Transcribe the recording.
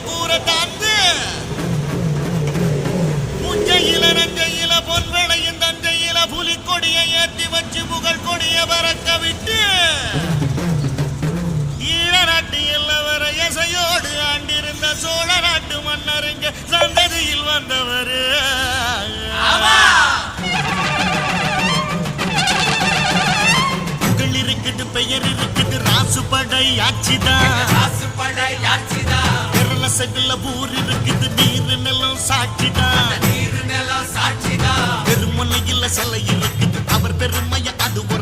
கூற தாந்து முஞ்சையில நஞ்சையில பொன்வளையும் தஞ்சையில புலிக்கொடியை ஏற்றி வச்சு புகழ் கொடிய பறக்க விட்டு ஈழ நாட்டு எல்லவர இசையோடு ஆண்டிருந்த சோழ நாட்டு மன்னருங்க சந்ததியில் வந்தவர். புகழ் இருக்குது, பெயர் இருக்குது, ராசுபடை ஆட்சிதான். கேரள சகல ஊர் இருக்குது, நீர் நிலம் சாட்சிதான். பெருமலையில் சிலை இருக்குது, அவர் பெருமைய அது ஒரு